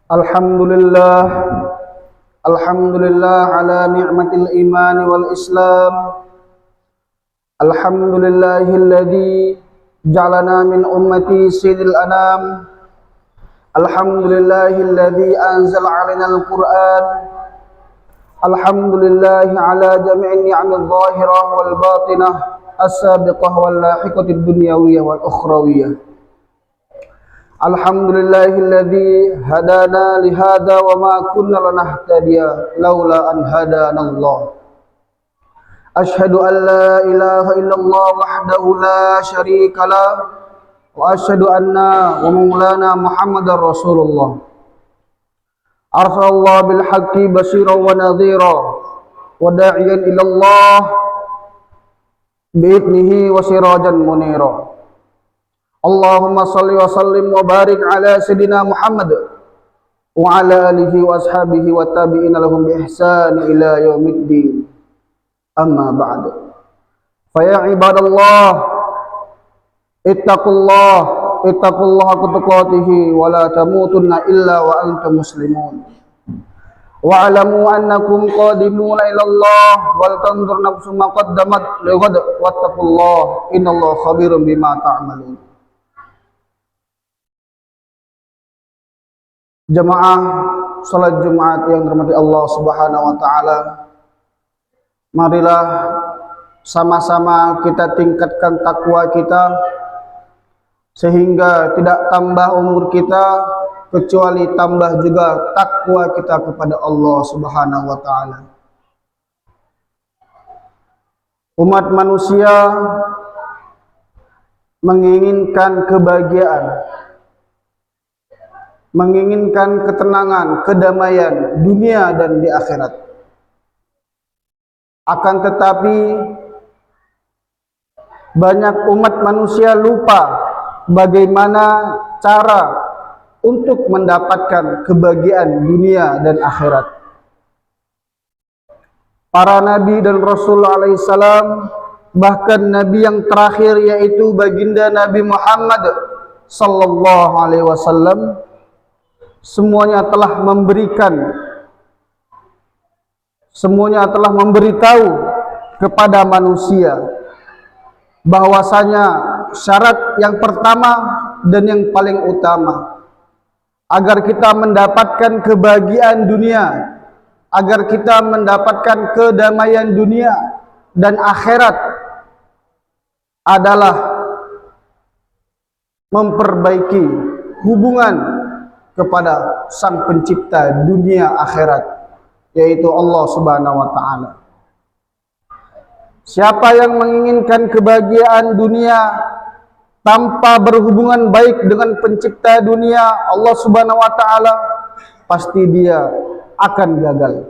Alhamdulillah, Alhamdulillah ala ni'matil iman wal islam. Alhamdulillahilladzi ja'alana min ummati sayyidil anam. Alhamdulillahilladzi anzala 'alainal Qur'an. Alhamdulillahi ala jami'i ni'amil zahirah wal batinah, as-sabiqah wal lahiqatid dunyawiyah wal ukhrawiyah. Alhamdulillahilladzi hadana lihada wa ma kunna lanahtadiya laula an hadanallah. Asyhadu an la ilaha illallah wahdahu la syarika lah wa asyhadu anna wa maulana Muhammadar Rasulullah. Arsalallahu bil haqqi basyiran wa nadhira wa da'iyan ila Allah bi'idnihi wa sirajan munira. Allahumma salli wa sallim wa barik ala Sayyidina Muhammad wa ala alihi wa ashabihi wa tabi'ina lahum bi ihsan ila yaumiddin. Amma ba'du. Fa ya ibadallah, ittaqullah haqqa tuqatih wa la tamutunna illa wa antum muslimun. Wa alamu annakum qadimuna ila Allah wal tanzur nafsum ma qaddamat lighad wattaqullah innallaha khabirum bima ta'malun. Jemaah salat Jumat yang dirahmati Allah Subhanahu wa taala, marilah sama-sama kita tingkatkan takwa kita sehingga tidak tambah umur kita kecuali tambah juga takwa kita kepada Allah Subhanahu wa taala. Umat manusia menginginkan kebahagiaan, menginginkan ketenangan, kedamaian dunia dan di akhirat. Akan tetapi banyak umat manusia lupa bagaimana cara untuk mendapatkan kebahagiaan dunia dan akhirat. Para nabi dan rasul alaihissalam, bahkan nabi yang terakhir yaitu baginda Nabi Muhammad sallallahu alaihi wasallam, semuanya telah memberitahu kepada manusia bahwasanya syarat yang pertama dan yang paling utama agar kita mendapatkan kebahagiaan dunia, agar kita mendapatkan kedamaian dunia dan akhirat adalah memperbaiki hubungan kepada Sang Pencipta dunia akhirat, yaitu Allah Subhanahu wa taala. Siapa yang menginginkan kebahagiaan dunia tanpa berhubungan baik dengan Pencipta dunia Allah Subhanahu wa taala, pasti dia akan gagal.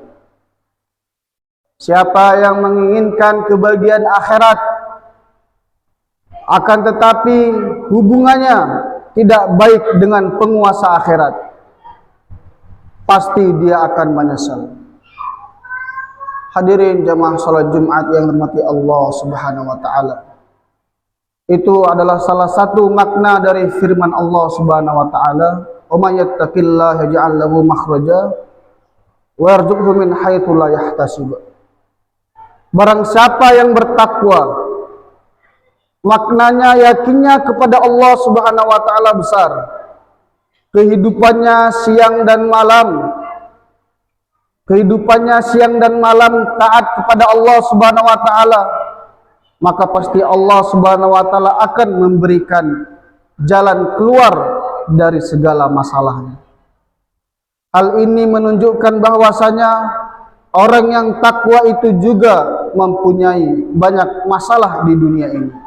Siapa yang menginginkan kebahagiaan akhirat akan tetapi hubungannya tidak baik dengan penguasa akhirat, pasti dia akan menyesal. Hadirin jamaah salat Jumat yang dirahmati Allah Subhanahu wa taala. Itu adalah salah satu makna dari firman Allah Subhanahu wa taala, "Wa may yattaqillaha yaj'al lahu makhraja wa yarzuqhu min haitsu la yahtasib." Barang siapa yang bertakwa, maknanya yakinnya kepada Allah Subhanahu wa taala besar. Kehidupannya siang dan malam, taat kepada Allah Subhanahu wa taala, maka pasti Allah Subhanahu wa taala akan memberikan jalan keluar dari segala masalahnya. Hal ini menunjukkan bahwasanya orang yang takwa itu juga mempunyai banyak masalah di dunia ini.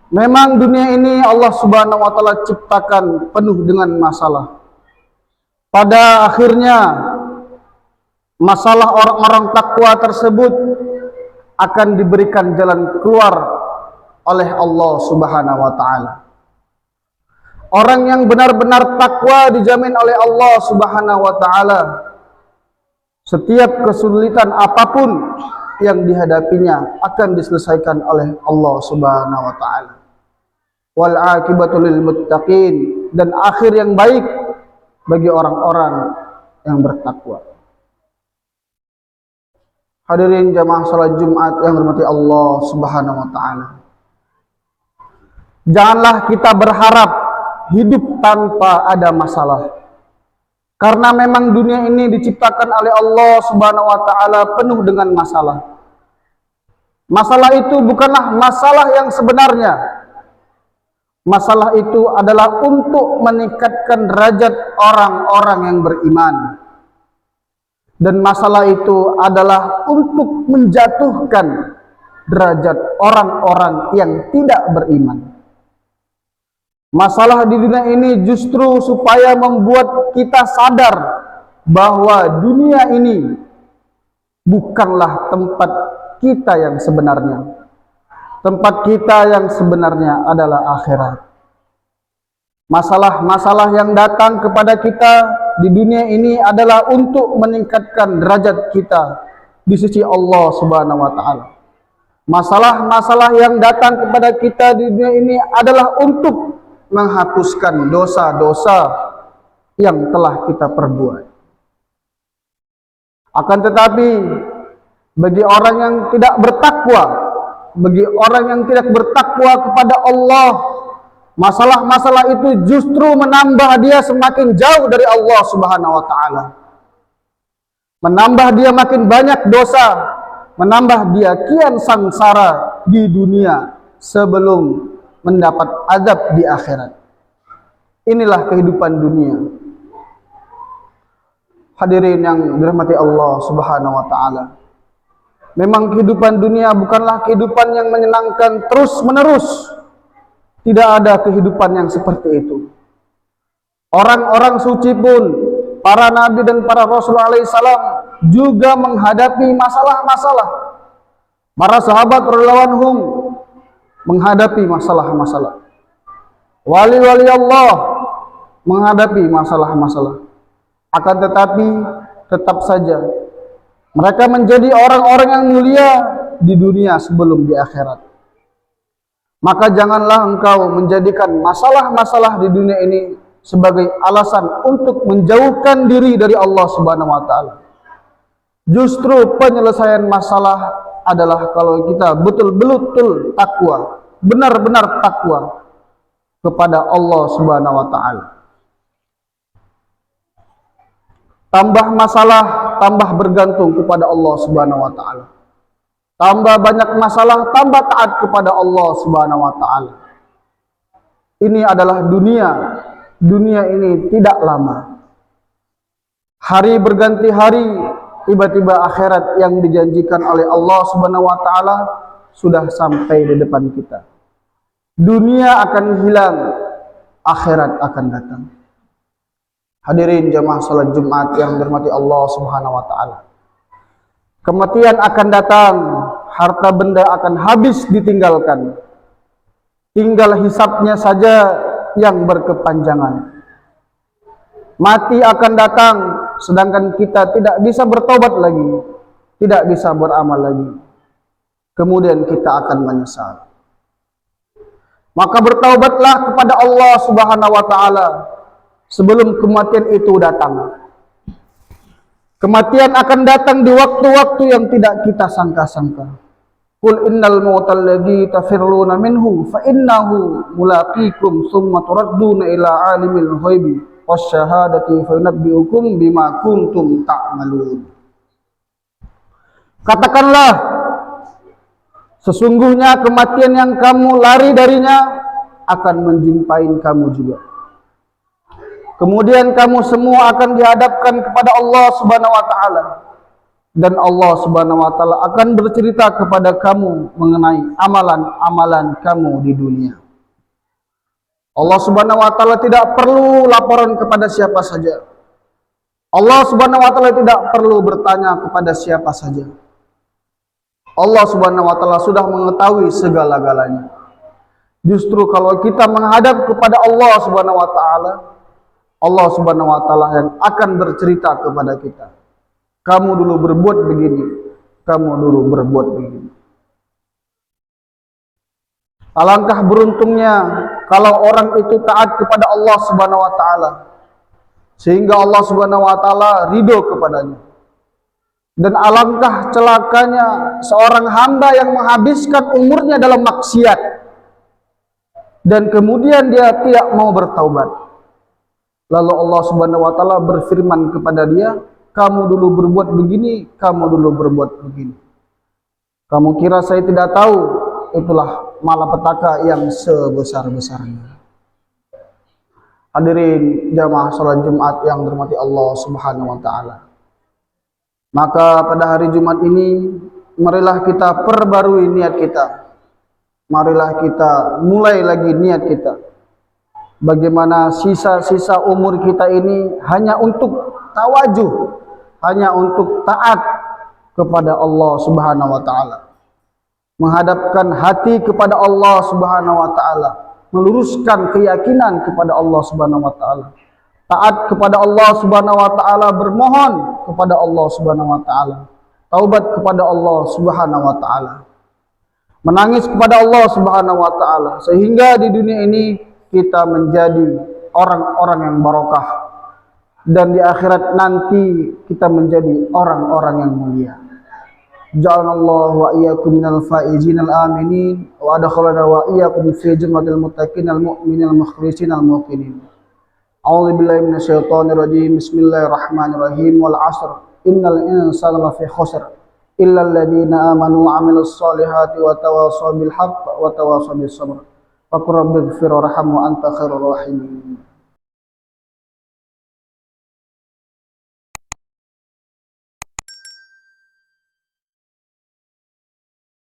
Memang dunia ini Allah Subhanahu wa taala ciptakan penuh dengan masalah. Pada akhirnya masalah orang-orang takwa tersebut akan diberikan jalan keluar oleh Allah Subhanahu wa taala. Orang yang benar-benar takwa dijamin oleh Allah Subhanahu wa taala. Setiap kesulitan apapun yang dihadapinya akan diselesaikan oleh Allah Subhanahu wa taala. Wal aqibatu lil muttaqin, dan akhir yang baik bagi orang-orang yang bertakwa. Hadirin jamaah salat Jumat yang dirahmati Allah Subhanahu wa taala. Janganlah kita berharap hidup tanpa ada masalah. Karena memang dunia ini diciptakan oleh Allah Subhanahu wa taala penuh dengan masalah. Masalah itu bukanlah masalah yang sebenarnya. Masalah itu adalah untuk meningkatkan derajat orang-orang yang beriman. Dan masalah itu adalah untuk menjatuhkan derajat orang-orang yang tidak beriman. Masalah di dunia ini justru supaya membuat kita sadar bahwa dunia ini bukanlah tempat kita yang sebenarnya. Tempat kita yang sebenarnya adalah akhirat. Masalah-masalah yang datang kepada kita di dunia ini adalah untuk meningkatkan derajat kita di sisi Allah Subhanahu wa taala. Masalah-masalah yang datang kepada kita di dunia ini adalah untuk menghapuskan dosa-dosa yang telah kita perbuat. Akan tetapi bagi orang yang tidak bertakwa, bagi orang yang tidak bertakwa kepada Allah, masalah-masalah itu justru menambah dia semakin jauh dari Allah Subhanahu wa taala. Menambah dia makin banyak dosa, menambah dia kian sangsara di dunia sebelum mendapat azab di akhirat. Inilah kehidupan dunia. Hadirin yang dirahmati Allah Subhanahu wa taala. Memang kehidupan dunia bukanlah kehidupan yang menyenangkan terus-menerus. Tidak ada kehidupan yang seperti itu. Orang-orang suci pun, para nabi dan para rasul alaihissalam juga menghadapi masalah-masalah. Para sahabat radhiyallahu anhum menghadapi masalah-masalah. Wali-wali Allah menghadapi masalah-masalah. Akan tetapi tetap saja mereka menjadi orang-orang yang mulia di dunia sebelum di akhirat. Maka janganlah engkau menjadikan masalah-masalah di dunia ini sebagai alasan untuk menjauhkan diri dari Allah Subhanahu wa taala. Justru penyelesaian masalah adalah kalau kita betul-betul takwa, benar-benar takwa kepada Allah Subhanahu wa taala. Tambah masalah, tambah bergantung kepada Allah Subhanahu wa taala. Tambah banyak masalah, tambah taat kepada Allah Subhanahu wa taala. Ini adalah dunia. Dunia ini tidak lama. Hari berganti hari, tiba-tiba akhirat yang dijanjikan oleh Allah Subhanahu wa taala sudah sampai di depan kita. Dunia akan hilang, akhirat akan datang. Hadirin jamaah salat Jumat yang dirahmati Allah Subhanahu wa taala. Kematian akan datang, harta benda akan habis ditinggalkan. Tinggal hisabnya saja yang berkepanjangan. Mati akan datang, sedangkan kita tidak bisa bertobat lagi, tidak bisa beramal lagi. Kemudian kita akan menyesal. Maka bertaubatlah kepada Allah Subhanahu wa taala sebelum kematian itu datang. Kematian akan datang di waktu-waktu yang tidak kita sangka-sangka. Qul innal mautal ladzi tafirruna minhu fa innahu mulaqikum tsumma turadduna ila alimil ghaibi wasyahadati fa yunabbiukum bima kuntum ta'malun. Katakanlah, sesungguhnya kematian yang kamu lari darinya akan menjumpai kamu juga. Kemudian kamu semua akan dihadapkan kepada Allah Subhanahu wa taala. Dan Allah Subhanahu wa taala akan bercerita kepada kamu mengenai amalan-amalan kamu di dunia. Allah Subhanahu wa taala tidak perlu laporan kepada siapa saja. Allah Subhanahu wa taala tidak perlu bertanya kepada siapa saja. Allah Subhanahu wa taala sudah mengetahui segala-galanya. Justru kalau kita menghadap kepada Allah Subhanahu wa taala, Allah Subhanahu wa taala yang akan bercerita kepada kita. Kamu dulu berbuat begini, kamu dulu berbuat begini. Alangkah beruntungnya kalau orang itu taat kepada Allah Subhanahu wa taala. sehingga Allah Subhanahu wa taala ridho kepadanya. Dan alangkah celakanya seorang hamba yang menghabiskan umurnya dalam maksiat dan kemudian dia tidak mau bertaubat. Lalu Allah Subhanahu wa taala berfirman kepada dia, "Kamu dulu berbuat begini, kamu dulu berbuat begini. Kamu kira saya tidak tahu? Itulah malapetaka yang sebesar-besarnya." Hadirin jamaah salat Jumat yang dirahmati Allah Subhanahu wa taala. Maka pada hari Jumat ini, marilah kita perbarui niat kita. Marilah kita mulai lagi niat kita. Bagaimana sisa-sisa umur kita ini hanya untuk tawajuh, hanya untuk taat kepada Allah Subhanahu wa taala. Menghadapkan hati kepada Allah Subhanahu wa taala, meluruskan keyakinan kepada Allah Subhanahu wa taala. Taat kepada Allah Subhanahu wa taala, bermohon kepada Allah Subhanahu wa taala. Taubat kepada Allah Subhanahu wa taala. Menangis kepada Allah Subhanahu wa taala sehingga di dunia ini kita menjadi orang-orang yang barokah dan di akhirat nanti kita menjadi orang-orang yang mulia. Ja'alallahu wa iyyakum minal faizin al-aminin wa adkhalana wa iyyakum fi jannatil muttaqin al-mu'minin al-mukhlisin al-muqinin. A'udzu billahi minasyaitonir rajim. Bismillahirrahmanirrahim. Wal 'asr innal insana lafi khusr illa alladziina aamanu wa 'amilus solihati wa tawassaw bil haqq wa tawassaw bis sabr. Faqur rabbighfir warham wa anta khairur rahimin.